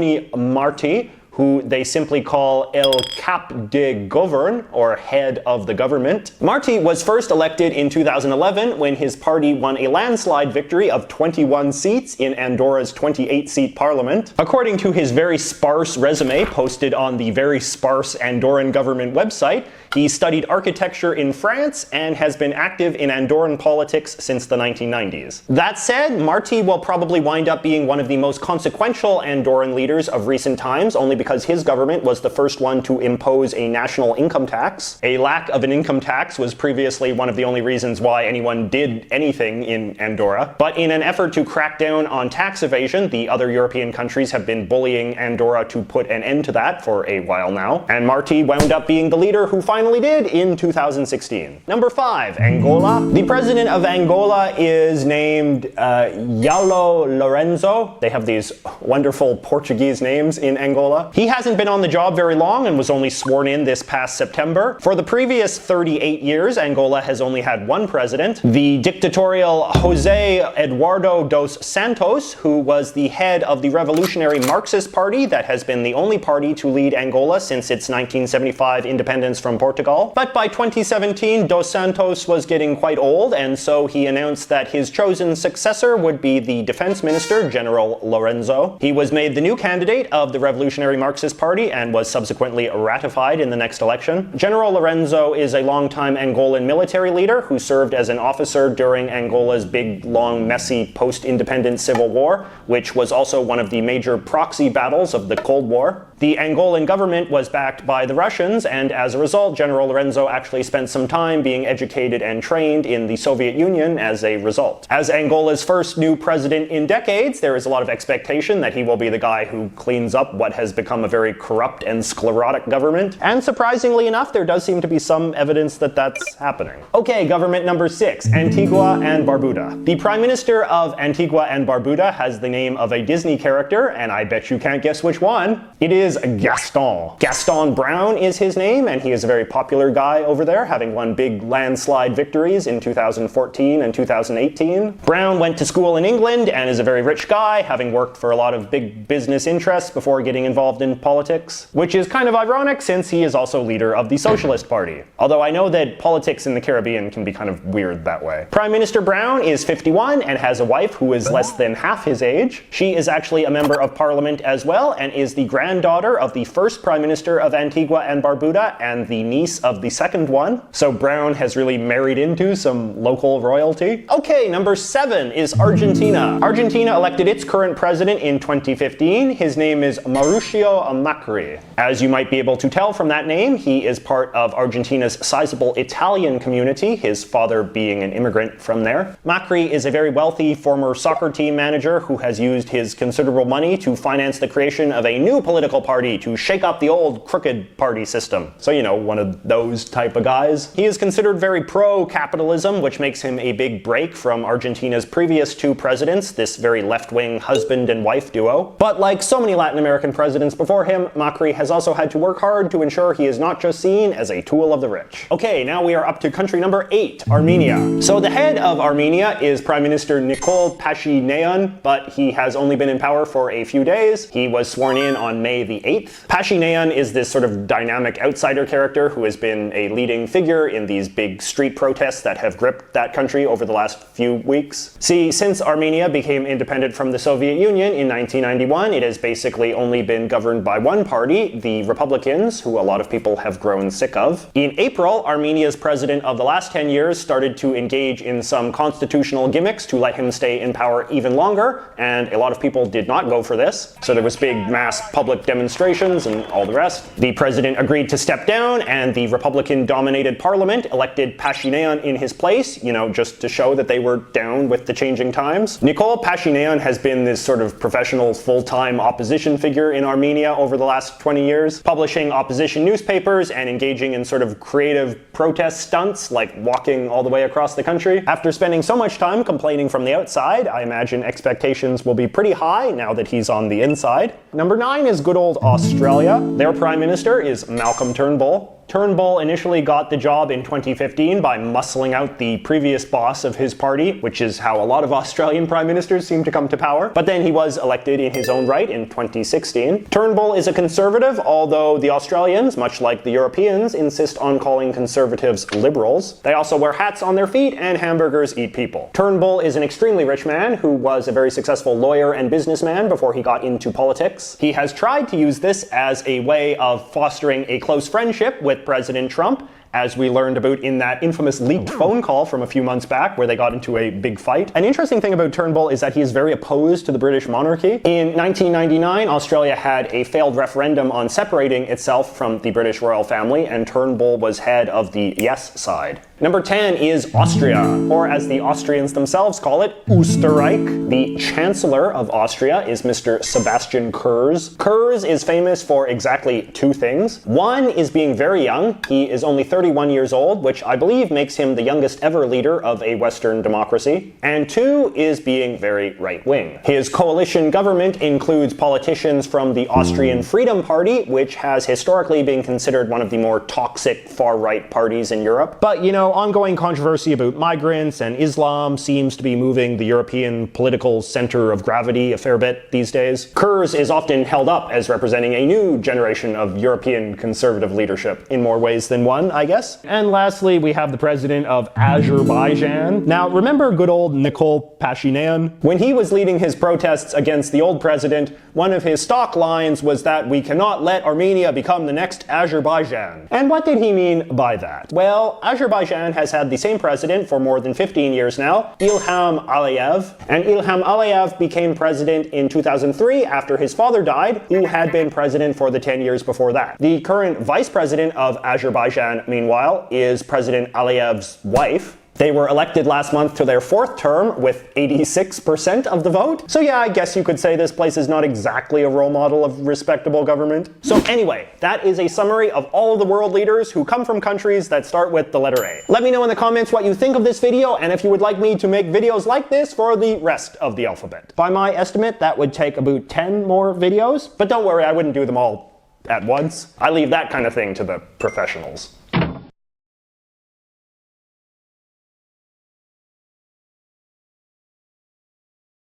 Martí, who they simply call El Cap de Govern, or head of the government. Martí was first elected in 2011 when his party won a landslide victory of 21 seats in Andorra's 28-seat parliament. According to his very sparse resume posted on the very sparse Andorran government website, he studied architecture in France and has been active in Andorran politics since the 1990s. That said, Martí will probably wind up being one of the most consequential Andorran leaders of recent times, only because his government was the first one to impose a national income tax. A lack of an income tax was previously one of the only reasons why anyone did anything in Andorra. But in an effort to crack down on tax evasion, the other European countries have been bullying Andorra to put an end to that for a while now. And Martí wound up being the leader who finally did in 2016. Number 5, Angola. The president of Angola is named João Lourenço. They have these wonderful Portuguese names in Angola. He hasn't been on the job very long and was only sworn in this past September. For the previous 38 years, Angola has only had one president, the dictatorial José Eduardo dos Santos, who was the head of the revolutionary Marxist Party that has been the only party to lead Angola since its 1975 independence from Portugal. But by 2017, dos Santos was getting quite old, and so he announced that his chosen successor would be the defense minister, General Lourenço. He was made the new candidate of the revolutionary Marxist Party and was subsequently ratified in the next election. General Lourenço is a longtime Angolan military leader who served as an officer during Angola's big, long, messy post-independence civil war, which was also one of the major proxy battles of the Cold War. The Angolan government was backed by the Russians, and as a result, General Lourenço actually spent some time being educated and trained in the Soviet Union as a result. As Angola's first new president in decades, there is a lot of expectation that he will be the guy who cleans up what has become a very corrupt and sclerotic government. And surprisingly enough, there does seem to be some evidence that that's happening. Okay, government number 6, Antigua and Barbuda. The Prime Minister of Antigua and Barbuda has the name of a Disney character, and I bet you can't guess which one. It is Gaston. Gaston Brown is his name, and he is a very popular guy over there, having won big landslide victories in 2014 and 2018. Brown went to school in England and is a very rich guy, having worked for a lot of big business interests before getting involved in politics, which is kind of ironic since he is also leader of the Socialist Party. Although I know that politics in the Caribbean can be kind of weird that way. Prime Minister Brown is 51 and has a wife who is less than half his age. She is actually a member of parliament as well and is the granddaughter of the first Prime Minister of Antigua and Barbuda and the niece of the second one. So Brown has really married into some local royalty. Okay, number 7 is Argentina. Argentina elected its current president in 2015. His name is Mauricio Macri. As you might be able to tell from that name, he is part of Argentina's sizable Italian community, his father being an immigrant from there. Macri is a very wealthy former soccer team manager who has used his considerable money to finance the creation of a new political party to shake up the old crooked party system. So, you know, one of those type of guys. He is considered very pro-capitalism, which makes him a big break from Argentina's previous 2 presidents, this very left-wing husband and wife duo. But like so many Latin American presidents before him, Macri has also had to work hard to ensure he is not just seen as a tool of the rich. Okay, now we are up to country number 8, Armenia. So the head of Armenia is Prime Minister Nikol Pashinyan, but he has only been in power for a few days. He was sworn in on May the 8th. Pashinyan is this sort of dynamic outsider character who has been a leading figure in these big street protests that have gripped that country over the last few weeks. See, since Armenia became independent from the Soviet Union in 1991, it has basically only been governed by one party, the Republicans, who a lot of people have grown sick of. In April, Armenia's president of the last 10 years started to engage in some constitutional gimmicks to let him stay in power even longer, and a lot of people did not go for this. So there was big mass public demonstrations and all the rest. The president agreed to step down, and the Republican-dominated parliament elected Pashinyan in his place, you know, just to show that they were down with the changing times. Nikol Pashinyan has been this sort of professional, full-time opposition figure in Armenia over the last 20 years, publishing opposition newspapers and engaging in sort of creative protest stunts, like walking all the way across the country. After spending so much time complaining from the outside, I imagine expectations will be pretty high now that he's on the inside. Number 9 is good old Australia. Their prime minister is Malcolm Turnbull. Turnbull initially got the job in 2015 by muscling out the previous boss of his party, which is how a lot of Australian prime ministers seem to come to power. But then he was elected in his own right in 2016. Turnbull is a conservative, although the Australians, much like the Europeans, insist on calling conservatives liberals. They also wear hats on their feet and hamburgers eat people. Turnbull is an extremely rich man who was a very successful lawyer and businessman before he got into politics. He has tried to use this as a way of fostering a close friendship with President Trump, as we learned about in that infamous leaked phone call from a few months back where they got into a big fight. An interesting thing about Turnbull is that he is very opposed to the British monarchy. In 1999, Australia had a failed referendum on separating itself from the British royal family, and Turnbull was head of the yes side. Number 10 is Austria, or as the Austrians themselves call it, Österreich. The Chancellor of Austria is Mr. Sebastian Kurz. Kurz is famous for exactly two things. One is being very young. He is only 31 years old, which I believe makes him the youngest ever leader of a Western democracy. And two is being very right-wing. His coalition government includes politicians from the Austrian Freedom Party, which has historically been considered one of the more toxic far-right parties in Europe. But, you know, ongoing controversy about migrants and Islam seems to be moving the European political center of gravity a fair bit these days. Kurz is often held up as representing a new generation of European conservative leadership, in more ways than one, I guess. And lastly, we have the president of Azerbaijan. Now, remember good old Nikol Pashinyan? When he was leading his protests against the old president, one of his stock lines was that we cannot let Armenia become the next Azerbaijan. And what did he mean by that? Well, Azerbaijan has had the same president for more than 15 years now, Ilham Aliyev. And Ilham Aliyev became president in 2003 after his father died, who had been president for the 10 years before that. The current vice president of Azerbaijan, meanwhile, is President Aliyev's wife. They were elected last month to their fourth term with 86% of the vote. So yeah, I guess you could say this place is not exactly a role model of respectable government. So anyway, that is a summary of all of the world leaders who come from countries that start with the letter A. Let me know in the comments what you think of this video and if you would like me to make videos like this for the rest of the alphabet. By my estimate, that would take about 10 more videos, but don't worry, I wouldn't do them all at once. I leave that kind of thing to the professionals.